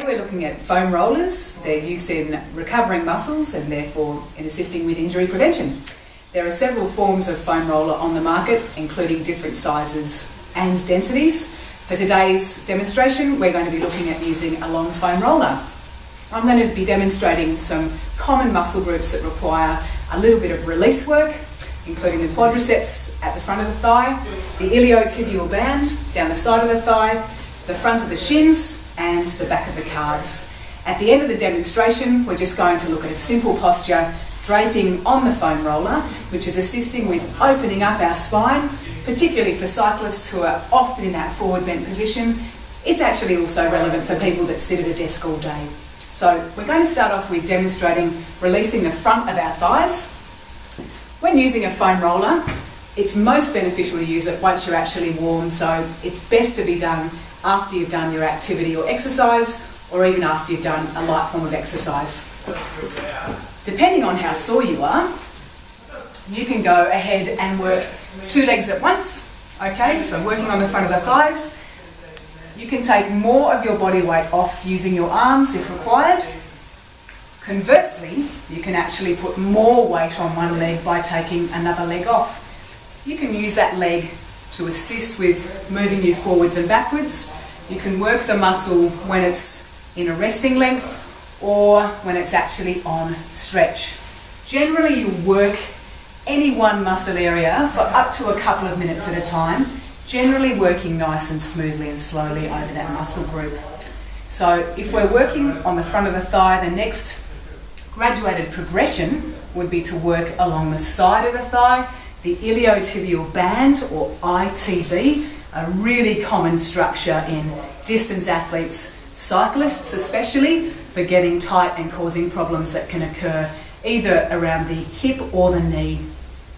We're looking at foam rollers. They're used in recovering muscles and therefore in assisting with injury prevention. There are several forms of foam roller on the market, including different sizes and densities. For today's demonstration, we're going to be looking at using a long foam roller. I'm going to be demonstrating some common muscle groups that require a little bit of release work, including the quadriceps at the front of the thigh, the iliotibial band down the side of the thigh, the front of the shins, and the back of the calves. At the end of the demonstration, we're just going to look at a simple posture, draping on the foam roller, which is assisting with opening up our spine, particularly for cyclists who are often in that forward bent position. It's actually also relevant for people that sit at a desk all day. So we're going to start off with demonstrating releasing the front of our thighs. When using a foam roller, it's most beneficial to use it once you're actually warm, so it's best to be done after you've done your activity or exercise, or even after you've done a light form of exercise. Depending on how sore you are, you can go ahead and work two legs at once. Okay, so working on the front of the thighs. You can take more of your body weight off using your arms if required. Conversely, you can actually put more weight on one leg by taking another leg off. You can use that leg to assist with moving you forwards and backwards. You can work the muscle when it's in a resting length or when it's actually on stretch. Generally, you work any one muscle area for up to a couple of minutes at a time, generally working nice and smoothly and slowly over that muscle group. So if we're working on the front of the thigh, the next graduated progression would be to work along the side of the thigh, the iliotibial band, or ITB, a really common structure in distance athletes, cyclists especially, for getting tight and causing problems that can occur either around the hip or the knee.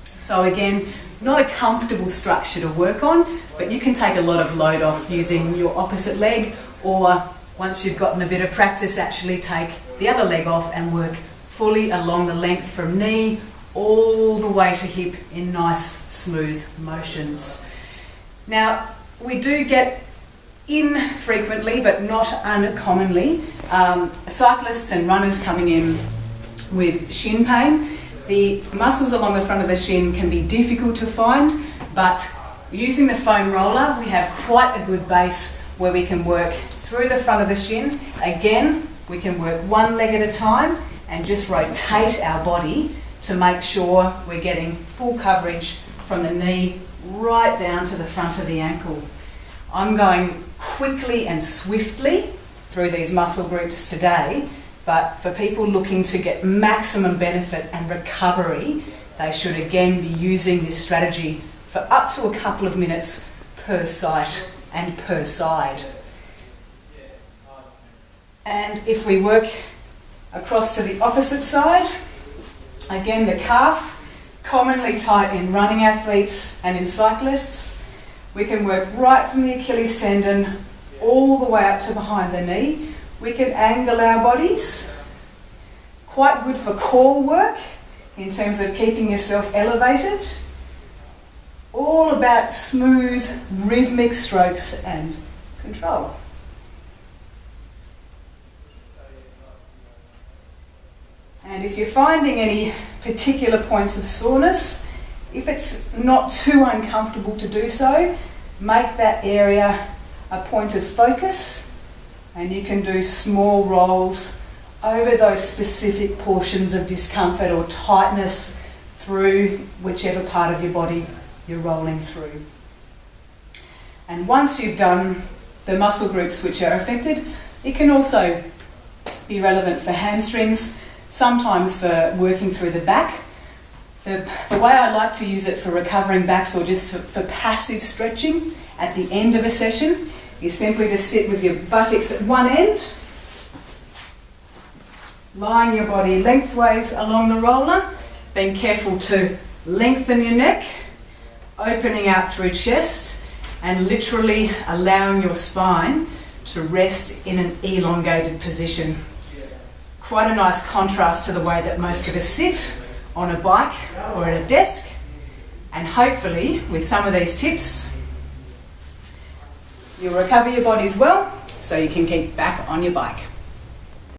So again, not a comfortable structure to work on, but you can take a lot of load off using your opposite leg, or once you've gotten a bit of practice, actually take the other leg off and work fully along the length from knee all the way to hip in nice smooth motions. Now, we do get infrequently but not uncommonly cyclists and runners coming in with shin pain. The muscles along the front of the shin can be difficult to find, but using the foam roller we have quite a good base where we can work through the front of the shin. Again, we can work one leg at a time and just rotate our body to make sure we're getting full coverage from the knee right down to the front of the ankle. I'm going quickly and swiftly through these muscle groups today, but for people looking to get maximum benefit and recovery, they should again be using this strategy for up to a couple of minutes per site and per side. And if we work across to the opposite side, again, the calf, commonly tight in running athletes and in cyclists. We can work right from the Achilles tendon all the way up to behind the knee. We can angle our bodies. Quite good for core work in terms of keeping yourself elevated. All about smooth, rhythmic strokes and control. And if you're finding any particular points of soreness, if it's not too uncomfortable to do so, make that area a point of focus, and you can do small rolls over those specific portions of discomfort or tightness through whichever part of your body you're rolling through. And once you've done the muscle groups which are affected, it can also be relevant for hamstrings, sometimes for working through the back. The way I like to use it for recovering backs or just for passive stretching at the end of a session is simply to sit with your buttocks at one end, lying your body lengthways along the roller, being careful to lengthen your neck, opening out through chest, and literally allowing your spine to rest in an elongated position. Quite a nice contrast to the way that most of us sit on a bike or at a desk, and hopefully with some of these tips you'll recover your bodies well, so you can get back on your bike.